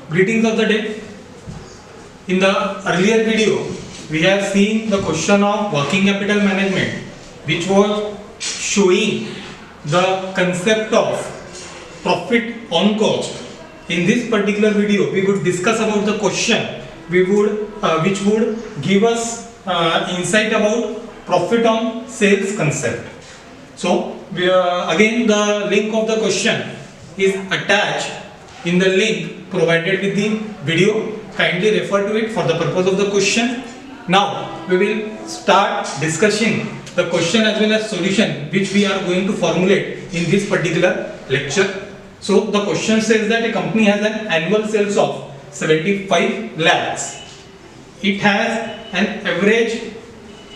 Greetings of the day. In the earlier video, we have seen the question of working capital management, which was showing the concept of profit on cost. In this particular video, we would discuss about the question which would give us insight about profit on sales concept. So again, the link of the question is attached in the link provided with the video. Kindly refer to it for the purpose of the question. Now we will start discussing the question as well as solution which we are going to formulate in this particular lecture. So the question says that a company has an annual sales of 75 lakhs. It has an average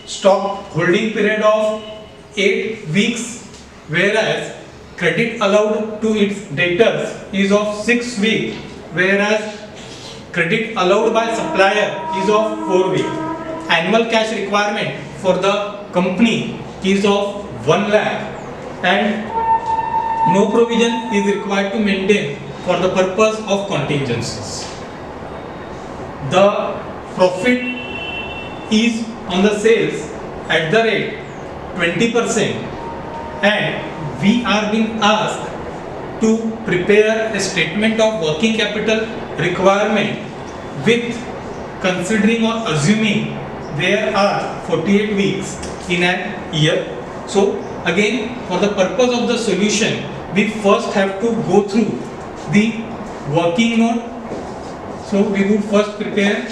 stock holding period of 8 weeks, whereas credit allowed to its debtors is of 6 weeks, whereas credit allowed by supplier is of 4 weeks. Annual cash requirement for the company is of 1 lakh and no provision is required to maintain for the purpose of contingencies. The profit is on the sales at the rate 20%, and we are being asked to prepare a statement of working capital requirement with considering or assuming there are 48 weeks in an year. So again, for the purpose of the solution, we first have to go through the working note. So we would first prepare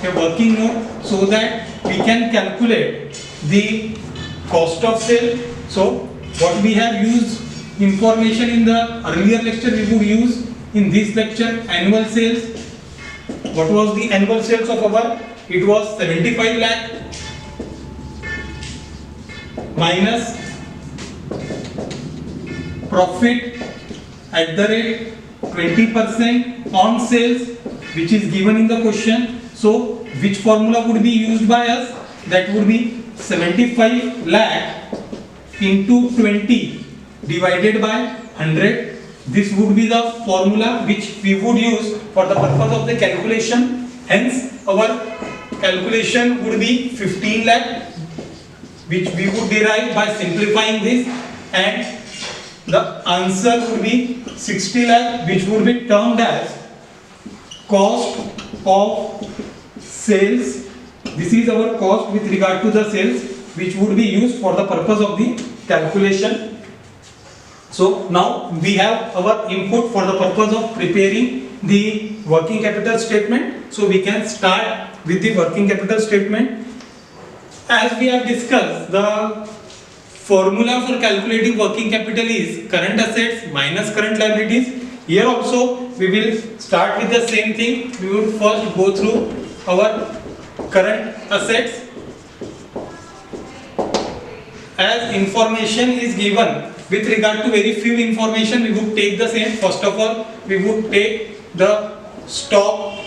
a working note so that we can calculate the cost of sale. So what we have used information in the earlier lecture, we would use in this lecture annual sales. What was the annual sales of our? It was 75 lakh minus profit at the rate 20% on sales, which is given in the question. So which formula would be used by us? That would be 75 lakh into 20 divided by 100. This would be the formula which we would use for the purpose of the calculation. Hence our calculation would be 15 lakh, which we would derive by simplifying this, and the answer would be 60 lakh, which would be termed as cost of sales. This is our cost with regard to the sales, which would be used for the purpose of the calculation. So now we have our input for the purpose of preparing the working capital statement. So we can start with the working capital statement. As we have discussed, the formula for calculating working capital is current assets minus current liabilities. Here also we will start with the same thing. We will first go through our current assets. As information is given with regard to very few information, we would take the same. First of all, we would take the stock.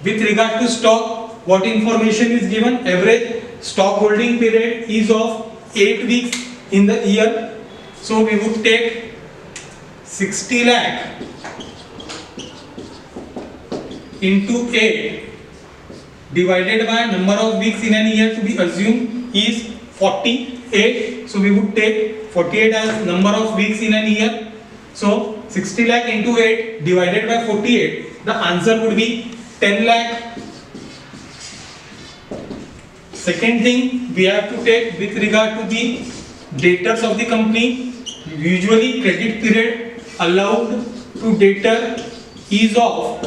With regard to stock, what information is given? Average stock holding period is of 8 weeks in the year. So we would take 60 lakh into 8 divided by number of weeks in an year to be assumed is 48. So we would take 48 as number of weeks in an year. So 60 lakh into 8 divided by 48, the answer would be 10 lakh. Second thing we have to take with regard to the debtors of the company. Usually credit period allowed to debtor is of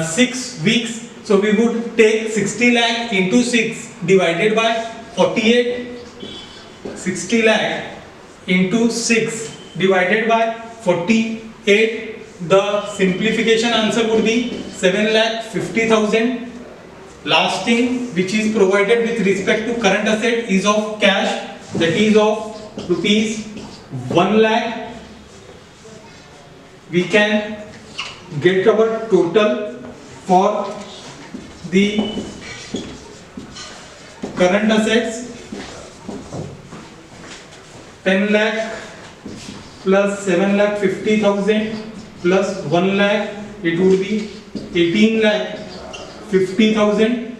6 weeks. So we would take 60 lakh into 6 divided by 48. 60 lakh into 6 divided by 48. The simplification answer would be 7,50,000. Last thing which is provided with respect to current asset is of cash, that is of rupees 1 lakh. We can get our total for the current assets. 10 lakh plus 7,50,000 plus 1 lakh it would be 18 lakh 50,000,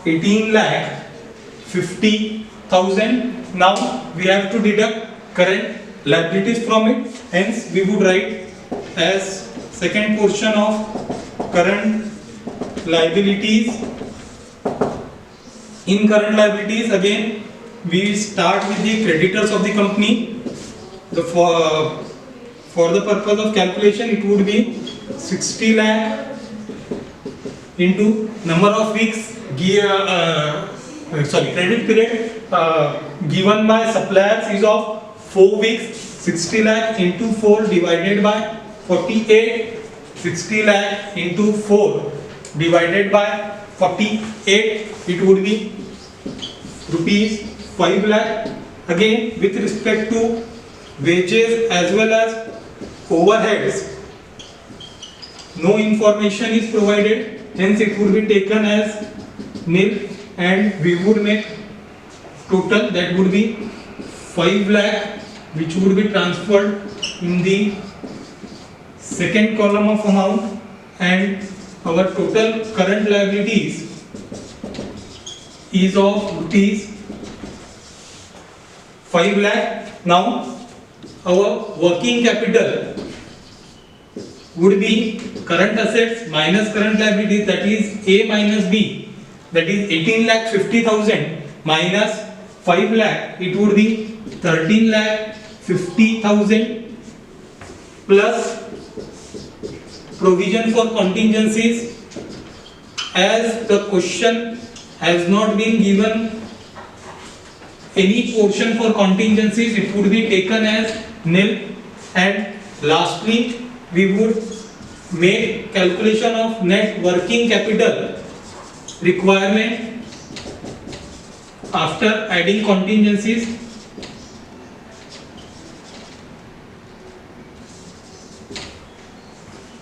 18 lakh 50,000. Now we have to deduct current liabilities from it. Hence we would write as second portion of current liabilities. In current liabilities, again we start with the creditors of the company. For the purpose of calculation, it would be 60 lakh into number of weeks credit period given by suppliers is of 4 weeks. 60 lakh into 4 divided by 48. 60 lakh into 4 divided by 48, it would be rupees 5 lakh. Again, with respect to wages as well as overheads, no information is provided, hence it would be taken as nil, and we would make total, that would be 5 lakh, which would be transferred in the second column of amount, and our total current liabilities is of rupees 5 lakh. Now our working capital would be current assets minus current liabilities, that is A minus B, that is 18 lakh 50,000 minus 5 lakh, it would be 13 lakh 50,000 plus provision for contingencies. As the question has not been given any portion for contingencies, it would be taken as nil. And lastly, we would make calculation of net working capital requirement after adding contingencies.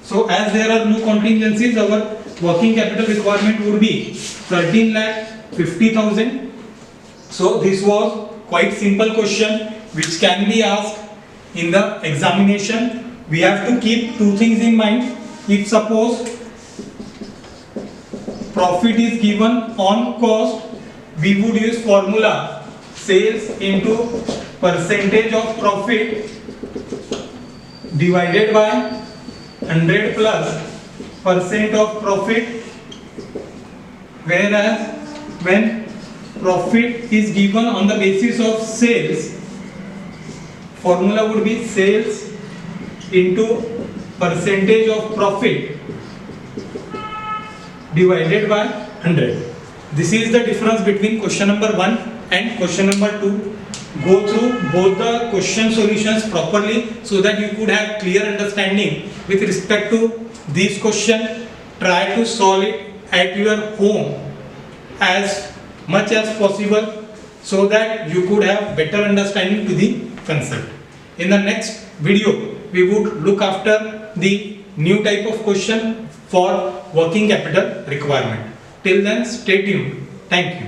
So as there are no contingencies, our working capital requirement would be 13 lakh 50,000. So this was quite simple question which can be asked in the examination. We have to keep two things in mind. If suppose profit is given on cost, we would use formula sales into percentage of profit divided by 100 plus percent of profit, whereas when profit is given on the basis of sales, formula would be sales into percentage of profit divided by 100. This is the difference between question number 1 and question number 2. Go through both the question solutions properly so that you could have clear understanding with respect to this question. Try to solve it at your home as much as possible so that you could have better understanding to the concept. In the next video, we would look after the new type of question for working capital requirement. Till then, stay tuned. Thank you.